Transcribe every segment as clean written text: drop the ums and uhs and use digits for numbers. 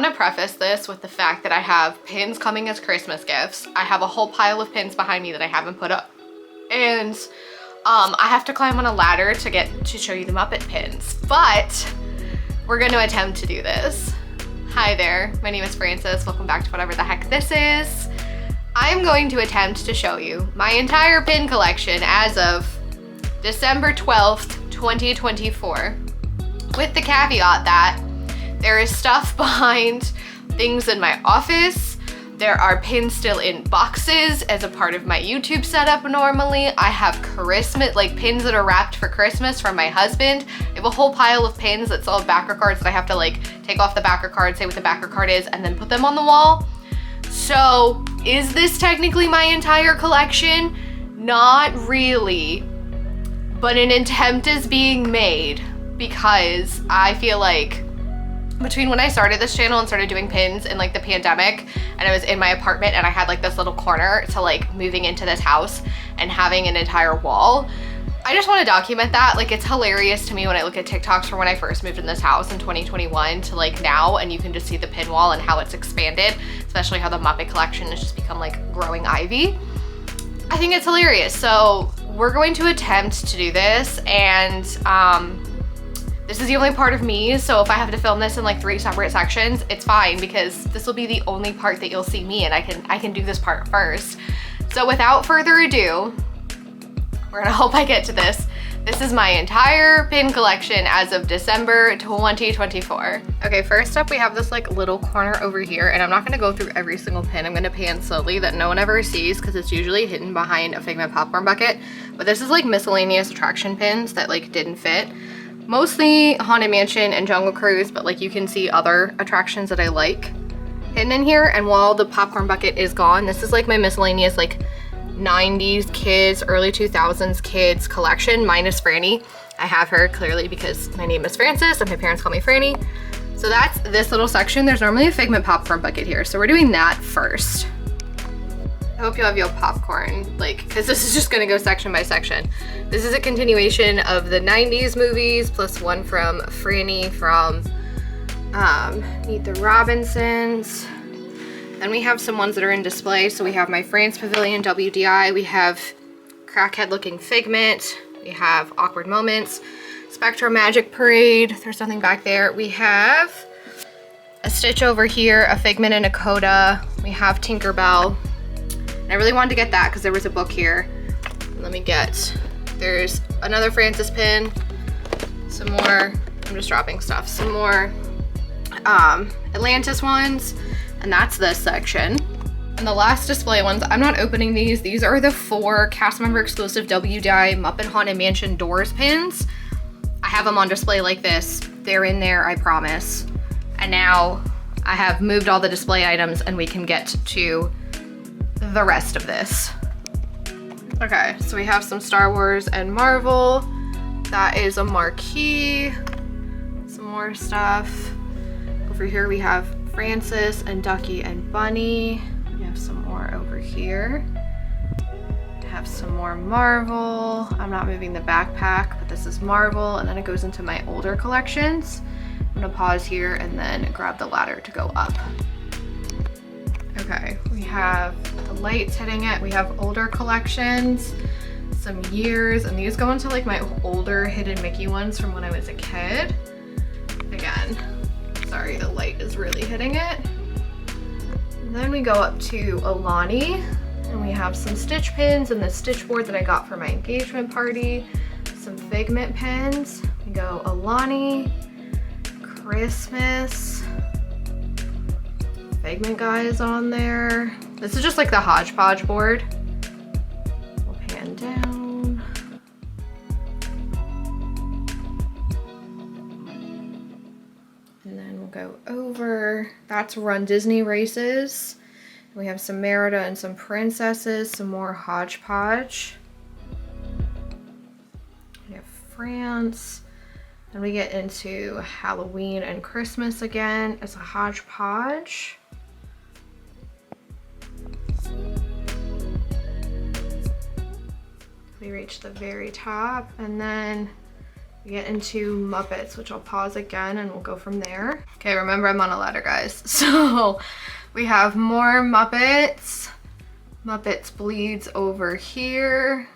want to preface this with the fact that I have pins coming as Christmas gifts. I have a whole pile of pins behind me that I haven't put up. And I have to climb on a ladder to get to show you the Muppet pins, but we're going to attempt to do this. Hi there, my name is Frances. Welcome back to whatever the heck this is. I'm going to attempt to show you my entire pin collection as of December 12th, 2024, with the caveat that there is stuff behind things in my office. There are pins still in boxes as a part of my YouTube setup normally. I have Christmas, like pins that are wrapped for Christmas from my husband. I have a whole pile of pins that's all backer cards that I have to like take off the backer card, say what the backer card is, and then put them on the wall. So is this technically my entire collection? Not really, but an attempt is being made because I feel like between when I started this channel and started doing pins in like the pandemic, and I was in my apartment and I had like this little corner to like moving into this house and having an entire wall, I just want to document that. Like, it's hilarious to me when I look at TikToks from when I first moved in this house in 2021 to like now, and you can just see the pin wall and how it's expanded, especially how the Muppet collection has just become like growing ivy. I think it's hilarious. So we're going to attempt to do this, and this is the only part of me, so if I have to film this in like 3 separate sections, it's fine because this will be the only part that you'll see me, and I can do this part first. So without further ado, we're gonna hope I get to this. This is my entire pin collection as of December 2024. Okay, first up we have this like little corner over here, and I'm not gonna go through every single pin. I'm gonna pan slowly that no one ever sees because it's usually hidden behind a Figment popcorn bucket. But this is like miscellaneous attraction pins that like didn't fit. Mostly Haunted Mansion and Jungle Cruise, but like you can see other attractions that I like hidden in here. And while the popcorn bucket is gone, this is like my miscellaneous like 90s kids, early 2000s kids collection, minus Franny. I have her clearly because my name is Frances and my parents call me Franny. So that's this little section. There's normally a Figment popcorn bucket here, so we're doing that first. I hope you have your popcorn, like, because this is just gonna go section by section. This is a continuation of the 90s movies, plus one from Franny from Meet the Robinsons. Then we have some ones that are in display. So we have my France Pavilion WDI, we have crackhead looking Figment, we have Awkward Moments, Spectro Magic Parade, there's nothing back there. We have a Stitch over here, a Figment and a Coda, we have Tinkerbell. And I really wanted to get that because there was a book here. Let me get, there's another Frances pin, some more, I'm just dropping stuff, some more Atlantis ones, and that's this section. And the last display ones, I'm not opening these. These are the 4 cast member exclusive WDI Muppet Haunted Mansion Doors pins. I have them on display like this. They're in there, I promise. And now I have moved all the display items and we can get to the rest of this. Okay, so we have some Star Wars and Marvel. That is a marquee. Some more stuff. Over here we have Frances and Ducky and Bunny. We have some more over here. We have some more Marvel. I'm not moving the backpack, but this is Marvel, and then it goes into my older collections. I'm gonna pause here and then grab the ladder to go up. Okay, we have the lights hitting it. We have older collections, some years, and these go into like my older hidden Mickey ones from when I was a kid. Again, sorry, the light is really hitting it. And then we go up to Alani, and we have some Stitch pins and the Stitch board that I got for my engagement party, some Figment pins. We go Alani, Christmas, Figment guy is on there. This is just like the hodgepodge board. We'll pan down. And then we'll go over. That's Run Disney Races. We have some Merida and some princesses, some more hodgepodge. We have France. Then we get into Halloween and Christmas again as a hodgepodge. We reach the very top, and then We get into Muppets, which I'll pause again and we'll go from there. Okay, remember I'm on a ladder, guys. So we have more Muppets. Muppets bleeds over here.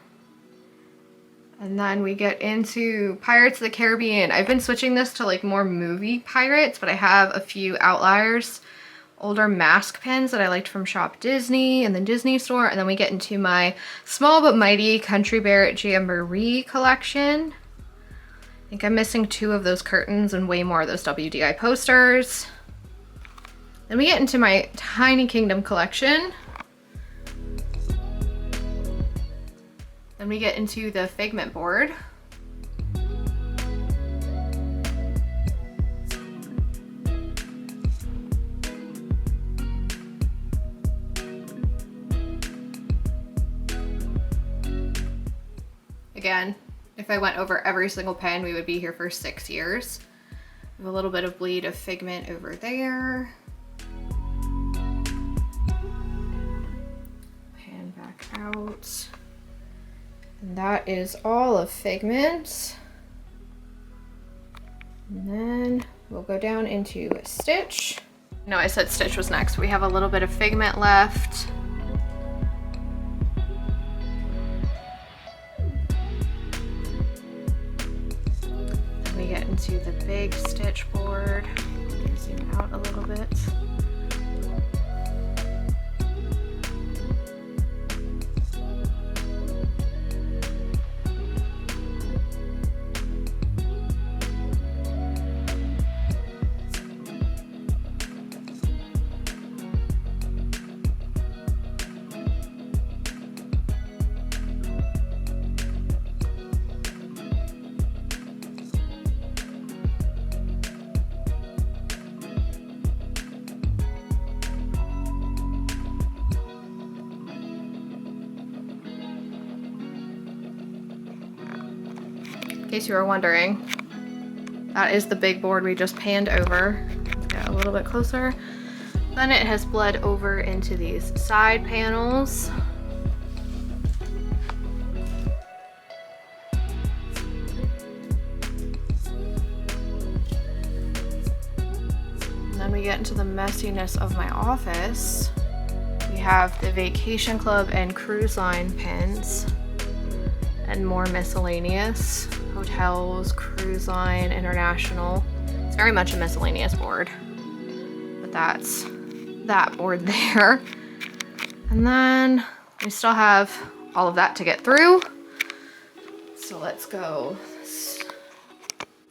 And then we get into Pirates of the Caribbean. I've been switching this to like more movie pirates, but I have a few outliers. Older mask pins that I liked from Shop Disney and the Disney Store. And then we get into my Small But Mighty Country Bear Jamboree collection. I think I'm missing 2 of those curtains and way more of those WDI posters. Then we get into my Tiny Kingdom collection. Then we get into the Figment board. Again, if I went over every single pen, we would be here for 6 years. We have a little bit of bleed of Figment over there. Pan back out. And that is all of Figment. And then we'll go down into Stitch. No, I said Stitch was next. We have a little bit of Figment left. Then we get into the big Stitch board. Zoom out a little bit. In case you were wondering, that is the big board we just panned over. Let's get a little bit closer. Then it has bled over into these side panels. And then we get into the messiness of my office. We have the Vacation Club and Cruise Line pins and more miscellaneous. Hotels, cruise line, international. It's very much a miscellaneous board, but that's that board there. And then we still have all of that to get through. So let's go.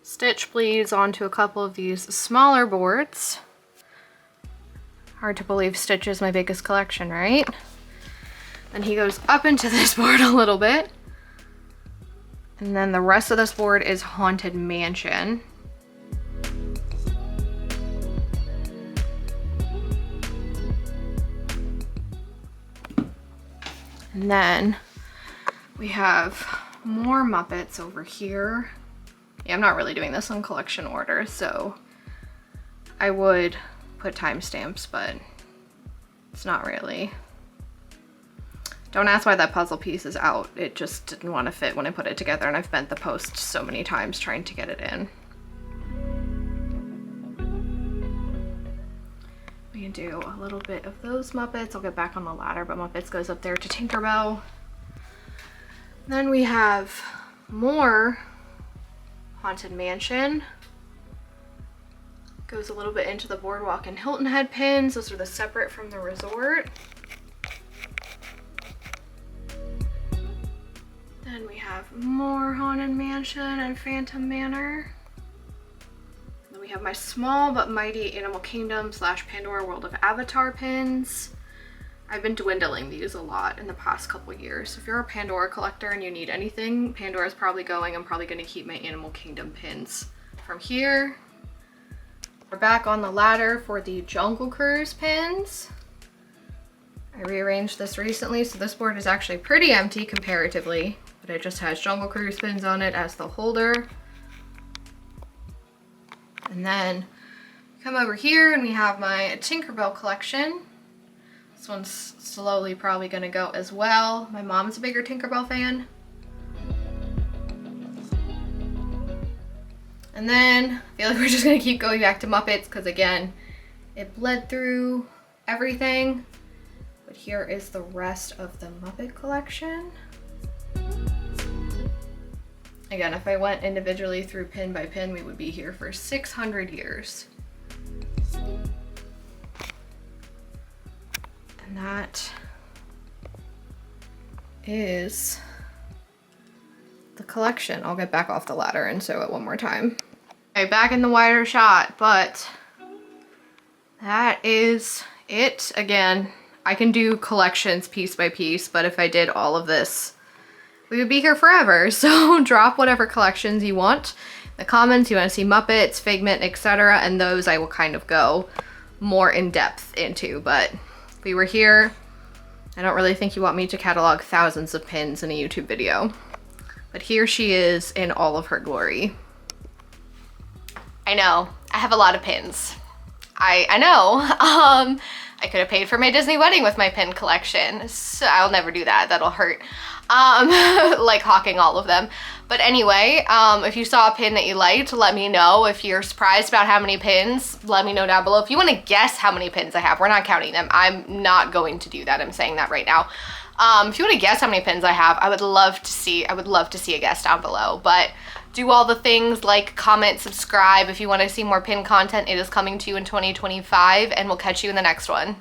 Stitch bleeds onto a couple of these smaller boards. Hard to believe Stitch is my biggest collection, right? Then he goes up into this board a little bit. And then the rest of this board is Haunted Mansion. And then we have more Muppets over here. Yeah, I'm not really doing this in collection order, so I would put timestamps, but it's not really. Don't ask why that puzzle piece is out. It just didn't want to fit when I put it together, and I've bent the post so many times trying to get it in. We can do a little bit of those Muppets. I'll get back on the ladder, but Muppets goes up there to Tinkerbell. Then we have more Haunted Mansion. Goes a little bit into the Boardwalk and Hilton Head pins. Those are the separate from the resort. Then we have more Haunted Mansion and Phantom Manor. Then we have my Small But Mighty Animal Kingdom / Pandora World of Avatar pins. I've been dwindling these a lot in the past couple years. If you're a Pandora collector and you need anything, Pandora's probably going. I'm probably going to keep my Animal Kingdom pins from here. We're back on the ladder for the Jungle Cruise pins. I rearranged this recently, so this board is actually pretty empty comparatively, but it just has Jungle Cruise pins on it as the holder. And then come over here and we have my Tinkerbell collection. This one's slowly probably gonna go as well. My mom's a bigger Tinkerbell fan. And then I feel like we're just gonna keep going back to Muppets because again, it bled through everything. But here is the rest of the Muppet collection. Again, if I went individually through pin by pin, we would be here for 600 years. And that is the collection. I'll get back off the ladder and show it one more time. Okay, back in the wider shot, but that is it. Again, I can do collections piece by piece, but if I did all of this, we would be here forever. So drop whatever collections you want in the comments. You want to see Muppets, Figment, etc. And those I will kind of go more in depth into. But if we were here, I don't really think you want me to catalog thousands of pins in a YouTube video. But here she is in all of her glory. I know, I have a lot of pins. I know. I could have paid for my Disney wedding with my pin collection. So I'll never do that, that'll hurt. Like hawking all of them. But anyway, if you saw a pin that you liked, let me know. If you're surprised about how many pins, let me know down below. If you want to guess how many pins I have, we're not counting them. I'm not going to do that. I'm saying that right now. If you want to guess how many pins I have, I would love to see a guess down below. But do all the things like comment, subscribe. If you want to see more pin content, it is coming to you in 2025, and we'll catch you in the next one.